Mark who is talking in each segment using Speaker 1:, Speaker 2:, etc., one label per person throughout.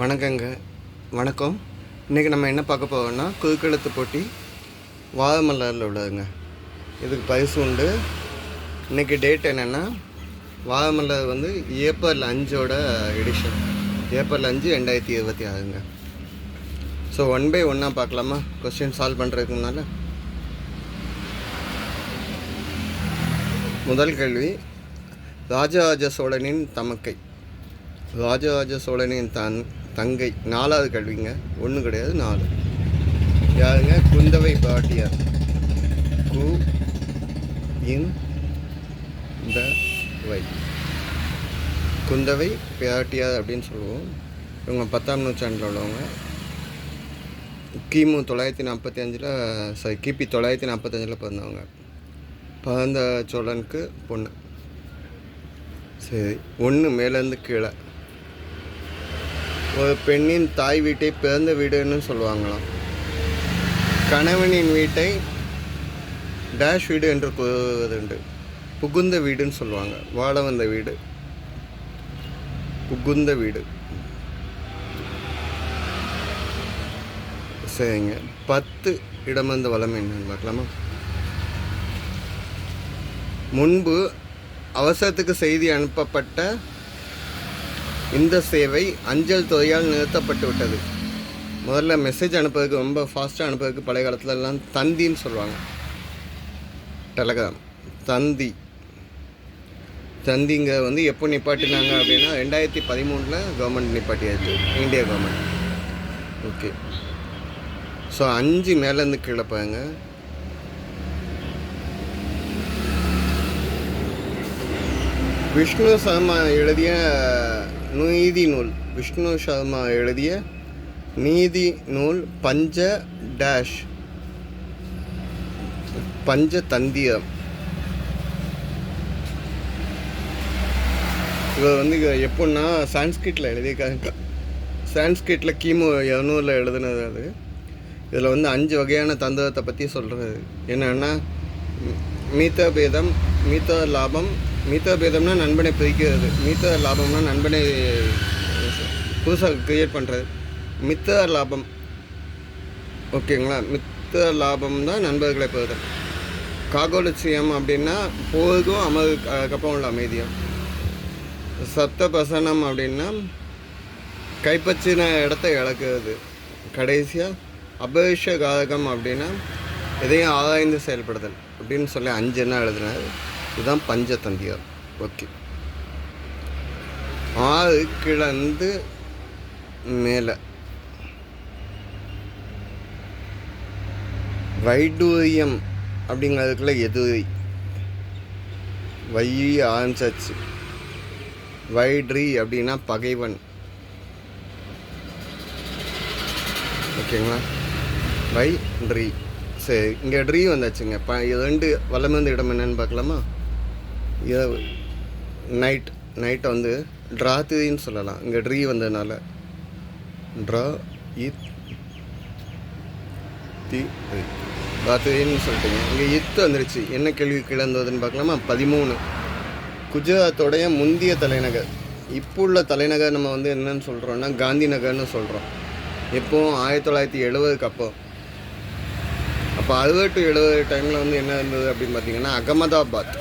Speaker 1: வணக்கங்க. வணக்கம். இன்றைக்கி நம்ம என்ன பார்க்க போகிறோம்னா, குறுக்கெழுத்து போட்டி வாதமலரில் உள்ளதுங்க. இதுக்கு பரிசு உண்டு. இன்றைக்கி டேட் என்னென்னா, வாதமலர் வந்து ஏப்ரல் 5 எடிஷன். ஏப்ரல் 5 2026ங்க. ஸோ 1 by 1 பார்க்கலாமா? கொஸ்டின் சால்வ் பண்ணுறதுக்கு முன்னால் முதல் கேள்வி, ராஜராஜ சோழனின் தமக்கை. ராஜராஜ சோழனின் தங்கை. 4வது கல்விங்க, 1 கிடையாது 4. யாருங்க? குந்தவை பாட்டியார். கு இன் த வை குந்தவை பிராட்டியார் அப்படின்னு சொல்லுவோம். இவங்க 10ஆம் நூற்றாண்டில் உள்ளவங்க. கிமு 945 கிபி 945 பிறந்தவங்க. பரந்த சோழனுக்கு பொண்ணு. சரி, 1 மேலேருந்து கீழே. ஒரு பெண்ணின் தாய் வீட்டை பிறந்த வீடுன்னு சொல்லுவாங்களாம். கணவனின் வீட்டை டேஷ் வீடு என்று கூறுவதுண்டு. புகுந்த வீடுன்னு சொல்லுவாங்க. வாழ வந்த வீடு புகுந்த வீடு. சரிங்க. 10 இடமந்த வளம் என்னன்னு பார்க்கலாமா? முன்பு அவசரத்துக்கு செய்தி அனுப்பப்பட்ட இந்த சேவை அஞ்சல் துறையால் நிறுத்தப்பட்டு விட்டது. முதல்ல மெசேஜ் அனுப்புறதுக்கு ரொம்ப ஃபாஸ்ட்டாக அனுப்புறதுக்கு பழைய காலத்துலலாம் தந்தின்னு சொல்லுவாங்க. டெலகிராம் தந்திங்க வந்து எப்போ நிப்பாட்டினாங்க அப்படின்னா 2013 கவர்மெண்ட் நிப்பாட்டியாச்சு, இந்தியா கவர்மெண்ட். ஓகே. ஸோ 5 மேலேருந்து கீழே பாருங்க. விஷ்ணு சர்மா எழுதிய நீதி நூல். விஷ்ணு சர்மா எழுதிய நீதி நூல் பஞ்சதந்திரம். இவர் வந்து எப்படின்னா சான்ஸ்கிரிட்டில் எழுதியிருக்காங்க. சான்ஸ்கிரிட்டில் கிமு 200 எழுதுனது அது. இதில் வந்து 5 வகையான தந்திரத்தை பற்றி சொல்கிறது. என்னென்னா, மீத்தபேதம், மீத்த லாபம். மீத்தபேதம்னா நண்பனை பிரிக்கிறது. மீத்த லாபம்னா நண்பனை புதுசாக கிரியேட் பண்ணுறது. மித்த லாபம், ஓகேங்களா? மித்த லாபம் தான் நண்பர்களை பெறுதல். காகோலட்சியம் அப்படின்னா போதும் அதுக்கப்புறம் உள்ள அமைதியம். சப்தபசனம் அப்படின்னா கைப்பற்றின இடத்த இழக்கிறது. கடைசியாக அபரிஷகாரகம் அப்படின்னா எதையும் ஆராய்ந்து செயல்படுதல் அப்படின்னு சொல்லி 5 என்ன எழுதினார். இதுதான் பஞ்சதந்திரம். ஓகே. 6 கிழந்து மேலே. வைடூரியம் அப்படிங்கிறதுக்குள்ள எதிரி. வையி ஆரம்பிச்சாச்சு. வைட்ரி அப்படின்னா பகைவன். ஓகேங்களா? வைட்ரி. சரி, இங்கே ட்ரீ வந்தாச்சுங்க. 2 வலமிருந்த இடம் என்னென்னு பார்க்கலாமா? இரவு, நைட்டை வந்து ட்ராத்திரின்னு சொல்லலாம். இங்கே ட்ரீ வந்ததுனால ட்ரா ராத்திரின்னு சொல்லிட்டீங்க. இங்கே வந்துருச்சு. என்ன கேள்வி கிளந்ததுன்னு பார்க்கலாமா? 13. குஜராத்தோடைய முந்தைய தலைநகர். இப்போ உள்ள தலைநகர் நம்ம வந்து என்னன்னு சொல்கிறோன்னா காந்தி நகர்னு சொல்கிறோம். எப்போவும் 1970க்கு அப்போ 60 to 70 டைமில் வந்து என்ன இருந்தது அப்படின்னு பார்த்தீங்கன்னா அகமதாபாத்.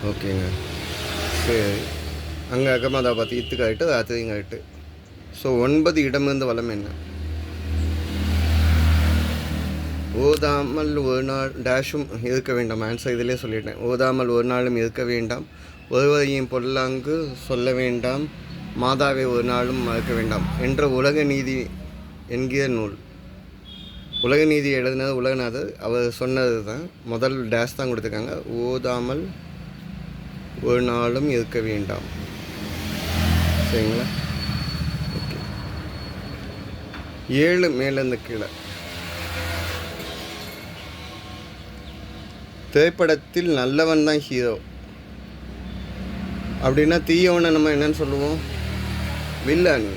Speaker 1: ஓகேங்க. சரி, அங்கே அகமதாபாத் இத்துக்காயிட்டு ராத்திரிங்காயிட்டு. ஸோ 9 இடமிருந்து வளம் என்ன? ஓதாமல் ஒரு நாள் டேஷும் இருக்க வேண்டாம். ஆன்சர் இதிலே சொல்லிட்டேன். ஓதாமல் ஒரு நாளும் இருக்க வேண்டாம். ஒருவரையும் பொல்லாங்கு சொல்ல வேண்டாம். மாதாவை ஒரு நாளும் மறக்க வேண்டாம் என்ற உலக நீதி என்கிற நூல். உலக நீதி எழுதினது உலகநாதர். அவர் சொன்னது தான். முதல் டேஷ் தான் கொடுத்துருக்காங்க. ஓதாமல் ஒரு நாளும் இருக்க வேண்டாம். சரிங்களா? ஓகே. 7 மேலேருந்து கீழே. திரைப்படத்தில் நல்லவன் தான் ஹீரோ அப்படின்னா தீயவனை நம்ம என்னன்னு சொல்லுவோம்? வில்லன்.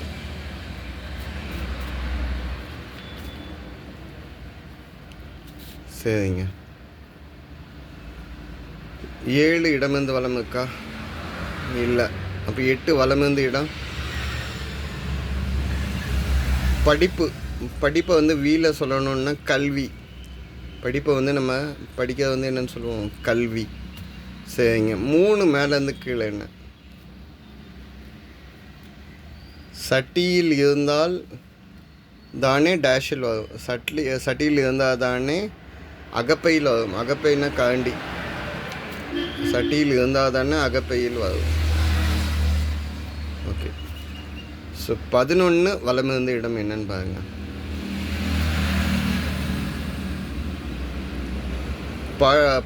Speaker 1: சரிங்க. 7 இடமிருந்து வலம் இருக்கா? இல்லை. அப்போ 8 வலமிருந்து இடம். படிப்பை வந்து வீல சொல்லணுன்னா கல்வி. படிப்பை வந்து நம்ம படிக்கிறது வந்து என்னென்னு சொல்லுவோம்? கல்வி. சரிங்க. 3 மேலேருந்து கீழே என்ன? சட்டியில் இருந்தால் தானே டேஷில் வரும். சட்டியில் இருந்தால் தானே அகப்பையில் வரும். அகப்பைன்னா கரண்டி. சட்டியில் இருந்தால் தானே அகப்பையில் வரும். ஓகே. ஸோ 11 வலமிருந்து இடம் என்னன்னு பாருங்கள்.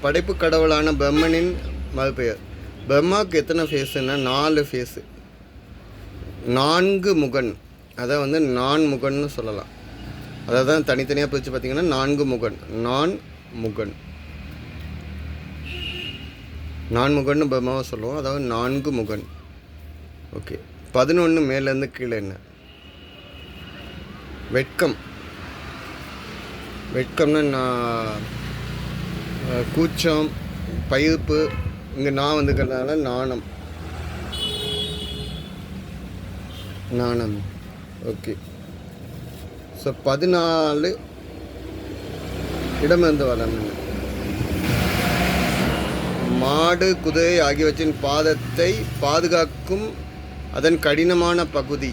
Speaker 1: படைப்பு கடவுளான பிரம்மனின் மறுபெயர். பிரம்மாவுக்கு எத்தனை ஃபேஸுன்னா 4 ஃபேஸு. 4 முகன். அதை வந்து நான்முகன்னு சொல்லலாம். அதை தான் தனித்தனியாக பிரித்து பார்த்திங்கன்னா 4 முகன். நான்முகன்னு பிரம்மாவை சொல்லுவோம். அதாவது 4 முகன். ஓகே. 11 மேலேருந்து கீழே என்ன? வெட்கம்னா நான் கூச்சம், பயிர்ப்பு. இங்கே நான் வந்துக்கிறதுனால நாணம். ஓகே. ஸோ 14 இடமிருந்து வலம். மாடு, குதிரை ஆகியவற்றின் பாதத்தை பாதுகாக்கும் அதன் கடினமான பகுதி.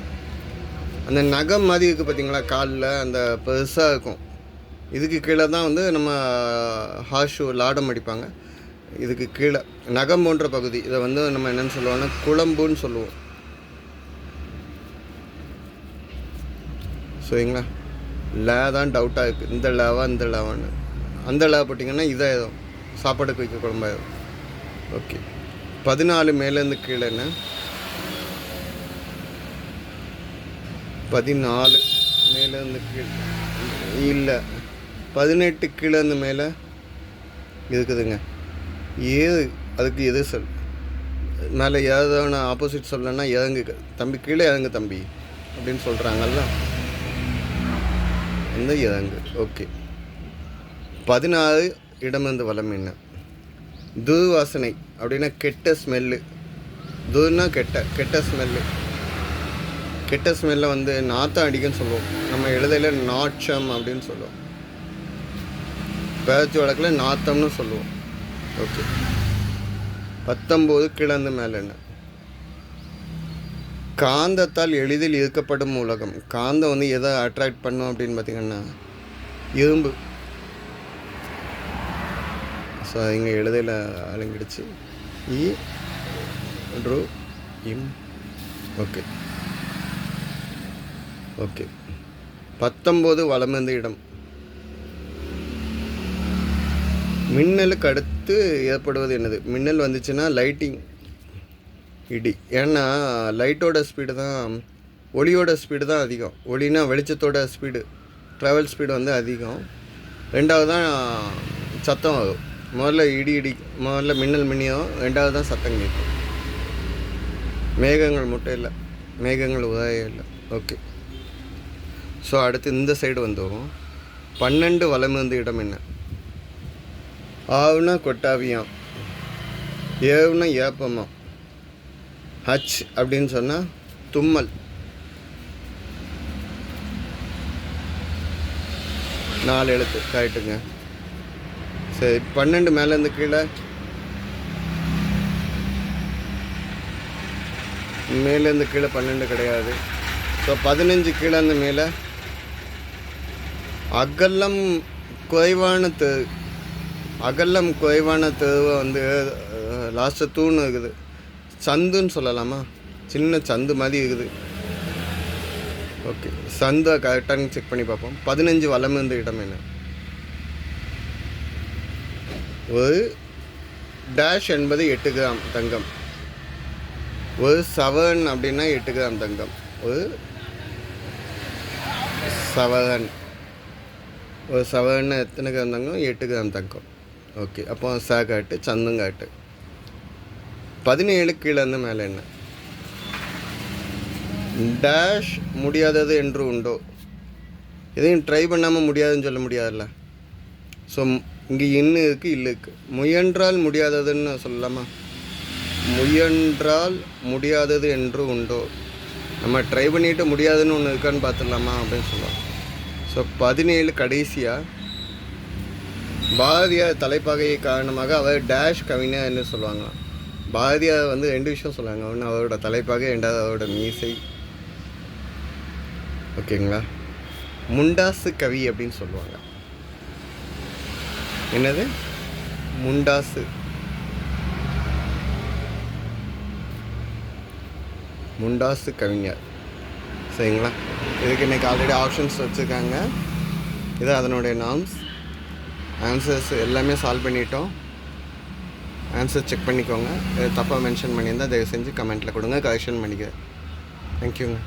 Speaker 1: அந்த நகம் மாதிரி இருக்குது பார்த்திங்களா, காலில் அந்த பெருசாக இருக்கும். இதுக்கு கீழே தான் வந்து நம்ம ஹாஷு லாடம் அடிப்பாங்க. இதுக்கு கீழே நகம் போன்ற பகுதி. இதை வந்து நம்ம என்னென்னு சொல்லுவோம்னா குழம்புன்னு சொல்லுவோம். சரிங்களா? லே தான் டவுட்டாக இருக்குது. இந்த லேவான்னு அந்த லே போட்டிங்கன்னா இதாயிடும், சாப்பாடுக்கு வைக்க குழம்பாயிடும். ஓகே. 14 மேலேருந்து கீழே என்ன? 14 மேலேருந்து கீழே இல்லை. 18 கீழேருந்து மேலே இருக்குதுங்க. அதுக்கு எது சொல்? மேலே ஏதாவது ஆப்போசிட் சொல்லணும்னா இறங்கு தம்பி, கீழே இறங்கு தம்பி அப்படின்னு சொல்கிறாங்கல்ல, அந்த இறங்கு. ஓகே. 16 இடமிருந்து வலம் என்ன? துர்வாசனை அப்படின்னா கெட்ட ஸ்மெல்லு. துர்னா கெட்ட ஸ்மெல்லு. கெட்ட ஸ்மெல்லை வந்து நாத்தம் அடிக்குன்னு சொல்லுவோம். நம்ம எழுதையில் நாட்சம் அப்படின்னு சொல்லுவோம். பேச்சு வழக்கில் நாத்தம்னு சொல்லுவோம். ஓகே. 19 கிழந்து மேலே என்ன? காந்தத்தால் எளிதில் ஈர்க்கப்படும் உலகம். காந்தம் வந்து எதை அட்ராக்ட் பண்ணும் அப்படின்னு பார்த்திங்கன்னா இரும்பு. ஸோ இங்கே எழுதையில் அலங்கிடுச்சு. ஓகே. ஓகே. 19 வலமிருந்து இடம். மின்னலுக்கு அடுத்து ஏற்படுவது என்னது? மின்னல் வந்துச்சுன்னா லைட்டிங், இடி. ஏன்னா லைட்டோட ஸ்பீடு தான், ஒளியோட ஸ்பீடு தான் அதிகம். ஒளினா வெளிச்சத்தோட ஸ்பீடு, ட்ராவல் ஸ்பீடு வந்து அதிகம். 2வது தான் சத்தம் வரும். முதல்ல மின்னல் மின்னியும், 2வது தான் சத்தம் கேட்கும். மேகங்கள் மட்டும் இல்லை, மேகங்கள் உதயம் இல்லை. ஓகே. ஸோ அடுத்து இந்த சைடு வந்துடும். 12 வலமிருந்து இடம் என்ன? ஆவுனா கொட்டாவியம், ஏவுனா ஏப்பமா, ஹச் அப்படின்னு சொன்னால் தும்மல். 4 எழுத்து கரெக்டுங்க. சரி. 12 மேலேருந்து கீழே, மேலேருந்து கீழே 12 கிடையாது. ஸோ 15 கீழேருந்து மேலே அகலம் குறைவான தெருவை வந்து லாஸ்ட்டு தூண் இருக்குது, சந்துன்னு சொல்லலாமா? சின்ன சந்து மாதிரி இருக்குது. ஓகே. சந்தை கரெக்டானு செக் பண்ணி பார்ப்போம். 15 வலமிருந்து இடம் என்ன? ஒரு டேஷ் என்பது 8 கிராம் தங்கம். ஒரு சவரன் அப்படின்னா 8 கிராம் தங்கம். ஒரு சவரன் எத்தனை கிராம் தங்கம்? 8 கிராம் தங்கம். ஓகே. அப்போ காட்டு, சந்தும் காட்டு. 17 கீழேருந்து மேலே என்ன? டேஷ் முடியாதது என்று உண்டோ? எதையும் ட்ரை பண்ணாமல் முடியாதுன்னு சொல்ல முடியாதுல்ல. ஸோ இங்கே இன்னு இருக்குது, இல்லை இருக்குது. முயன்றால் முடியாததுன்னு சொல்லலாமா? முயன்றால் முடியாதது என்று உண்டோ? நம்ம ட்ரை பண்ணிவிட்டு முடியாதுன்னு ஒன்று இருக்கான்னு பார்த்துடலாமா அப்படின்னு சொல்லலாம். ஸோ 17 கடைசியாக பாரதியார் தலைப்பாகையை காரணமாக அவர் டேஷ் கவிஞர்னு சொல்லுவாங்க. பாரதியார் வந்து 2 விஷயம் சொல்லுவாங்க. ஒன்று அவரோட தலைப்பாகை, ரெண்டாவது அவரோட மீசை. ஓகேங்களா? முண்டாசு கவி அப்படின்னு சொல்லுவாங்க. என்னது? முண்டாசு. முண்டாசு கவிஞர். சரிங்களா? இதுக்கு இன்றைக்கி ஆல்ரெடி ஆப்ஷன்ஸ் வச்சுருக்காங்க. இது அதனுடைய நாம்ஸ். ஆன்சர்ஸ் எல்லாமே சால்வ் பண்ணிட்டோம். ஆன்சர் செக் பண்ணிக்கோங்க. தப்பாக மென்ஷன் பண்ணியிருந்தால் தயவு செஞ்சு கமெண்ட்டில் கொடுங்க, கரெக்ஷன் பண்ணிக்கிறேன். தேங்க்யூங்க.